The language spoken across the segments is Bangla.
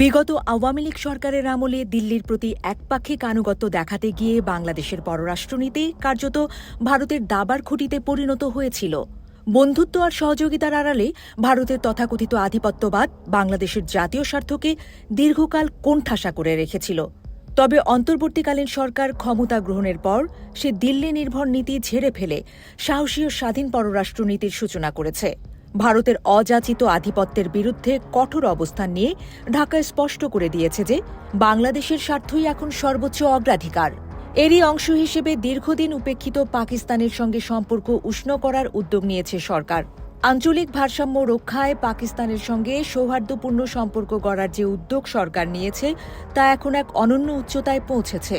বিগত আওয়ামী লীগ সরকারের আমলে দিল্লির প্রতি একপাক্ষিক আনুগত্য দেখাতে গিয়ে বাংলাদেশের পররাষ্ট্রনীতি কার্যত ভারতের দাবার খুঁটিতে পরিণত হয়েছিল। বন্ধুত্ব আর সহযোগিতার আড়ালে ভারতের তথাকথিত আধিপত্যবাদ বাংলাদেশের জাতীয় স্বার্থকে দীর্ঘকাল কোণঠাসা করে রেখেছিল। তবে অন্তর্বর্তীকালীন সরকার ক্ষমতা গ্রহণের পর সে দিল্লি নির্ভর নীতি ঝেড়ে ফেলে সাহসী ও স্বাধীন পররাষ্ট্রনীতির সূচনা করেছে। ভারতের অযাচিত আধিপত্যের বিরুদ্ধে কঠোর অবস্থান নিয়ে ঢাকা স্পষ্ট করে দিয়েছে যে বাংলাদেশের স্বার্থই এখন সর্বোচ্চ অগ্রাধিকার। এরই অংশ হিসেবে দীর্ঘদিন উপেক্ষিত পাকিস্তানের সঙ্গে সম্পর্ক উষ্ণ করার উদ্যোগ নিয়েছে সরকার। আঞ্চলিক ভারসাম্য রক্ষায় পাকিস্তানের সঙ্গে সৌহার্দ্যপূর্ণ সম্পর্ক গড়ার যে উদ্যোগ সরকার নিয়েছে তা এখন এক অনন্য উচ্চতায় পৌঁছেছে।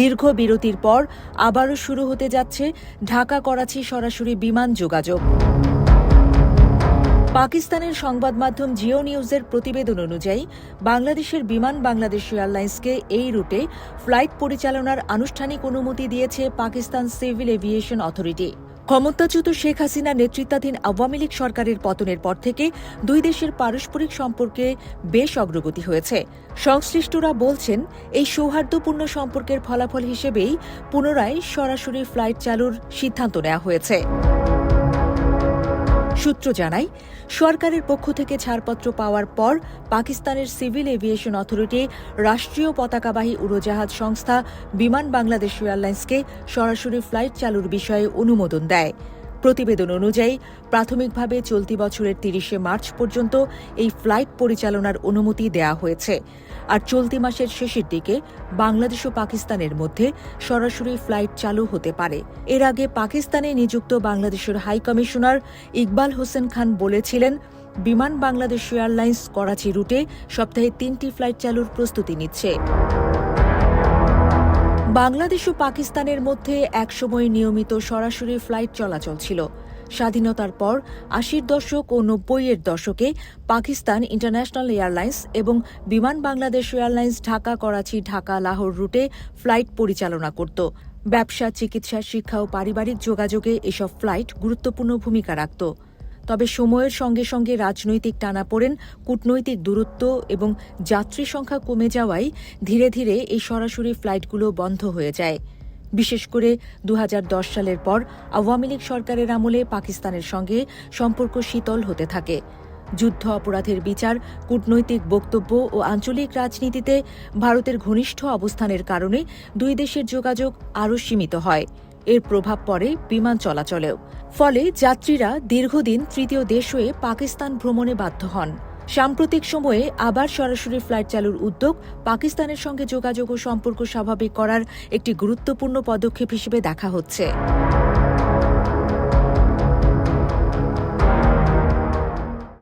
দীর্ঘ বিরতির পর আবারও শুরু হতে যাচ্ছে ঢাকা করাচি সরাসরি বিমান যোগাযোগ। পাকিস্তানের সংবাদ মাধ্যম জিও নিউজের প্রতিবেদন অনুযায়ী বাংলাদেশের বিমান বাংলাদেশ এয়ারলাইন্সকে এই রুটে ফ্লাইট পরিচালনার আনুষ্ঠানিক অনুমতি দিয়েছে পাকিস্তান সিভিল এভিয়েশন অথরিটি। ক্ষমতাচ্যুত শেখ হাসিনা নেতৃত্বাধীন আওয়ামী লীগ সরকারের পতনের পর থেকে দুই দেশের পারস্পরিক সম্পর্কে বেশ অগ্রগতি হয়েছে। সংশ্লিষ্টরা বলছেন, এই সৌহার্দ্যপূর্ণ সম্পর্কের ফলাফল হিসেবেই পুনরায় সরাসরি ফ্লাইট চালুর সিদ্ধান্ত নেওয়া হয়েছে। সূত্র জানায়, সরকারের পক্ষ থেকে ছাড়পত্র পাওয়ার পর পাকিস্তানের সিভিল এভিয়েশন অথরিটি রাষ্ট্রীয় পতাকাবাহী উড়োজাহাজ সংস্থা বিমান বাংলাদেশ এয়ারলাইন্সকে সরাসরি ফ্লাইট চালুর বিষয়ে অনুমোদন দেয়। প্রতিবেদন অনুযায়ী প্রাথমিকভাবে চলতি বছরের ৩০শে মার্চ পর্যন্ত এই ফ্লাইট পরিচালনার অনুমতি দেওয়া হয়েছে। আর চলতি মাসের শেষের দিকে বাংলাদেশ ও পাকিস্তানের মধ্যে সরাসরি ফ্লাইট চালু হতে পারে। এর আগে পাকিস্তানে নিযুক্ত বাংলাদেশের হাই কমিশনার ইকবাল হোসেন খান বলেছিলেন, বিমান বাংলাদেশ এয়ারলাইন্স করাচি রুটে সপ্তাহে ৩টি ফ্লাইট চালুর প্রস্তুতি নিচ্ছে। বাংলাদেশ ও পাকিস্তানের মধ্যে একসময় নিয়মিত সরাসরি ফ্লাইট চলাচল ছিল। স্বাধীনতার পর ৮০-এর দশক ও ৯০-এর দশকে পাকিস্তান ইন্টারন্যাশনাল এয়ারলাইন্স এবং বিমান বাংলাদেশ এয়ারলাইন্স ঢাকা করাচি ঢাকা লাহোর রুটে ফ্লাইট পরিচালনা করত। ব্যবসা, চিকিৎসা, শিক্ষা ও পারিবারিক যোগাযোগে এসব ফ্লাইট গুরুত্বপূর্ণ ভূমিকা রাখত। তবে সময়ের সঙ্গে সঙ্গে রাজনৈতিক টানাপোড়েন, কূটনৈতিক দূরত্ব এবং যাত্রী সংখ্যা কমে যাওয়ায় ধীরে ধীরে এই সরাসরি ফ্লাইটগুলো বন্ধ হয়ে যায়। বিশেষ করে ২০১০ সালের পর আওয়ামী লীগ সরকারের আমলে পাকিস্তানের সঙ্গে সম্পর্ক শীতল হতে থাকে। যুদ্ধ অপরাধের বিচার, কূটনৈতিক বক্তব্য ও আঞ্চলিক রাজনীতিতে ভারতের ঘনিষ্ঠ অবস্থানের কারণে দুই দেশের যোগাযোগ আরও সীমিত হয়। এর প্রভাব পড়ে বিমান চলাচলেও। ফলে যাত্রীরা দীর্ঘদিন তৃতীয় দেশ হয়ে পাকিস্তান ভ্রমণে বাধ্য হন। সাম্প্রতিক সময়ে আবার সরাসরি ফ্লাইট চালুর উদ্যোগ পাকিস্তানের সঙ্গে যোগাযোগ ও সম্পর্ক স্বাভাবিক করার একটি গুরুত্বপূর্ণ পদক্ষেপ হিসেবে দেখা হচ্ছে।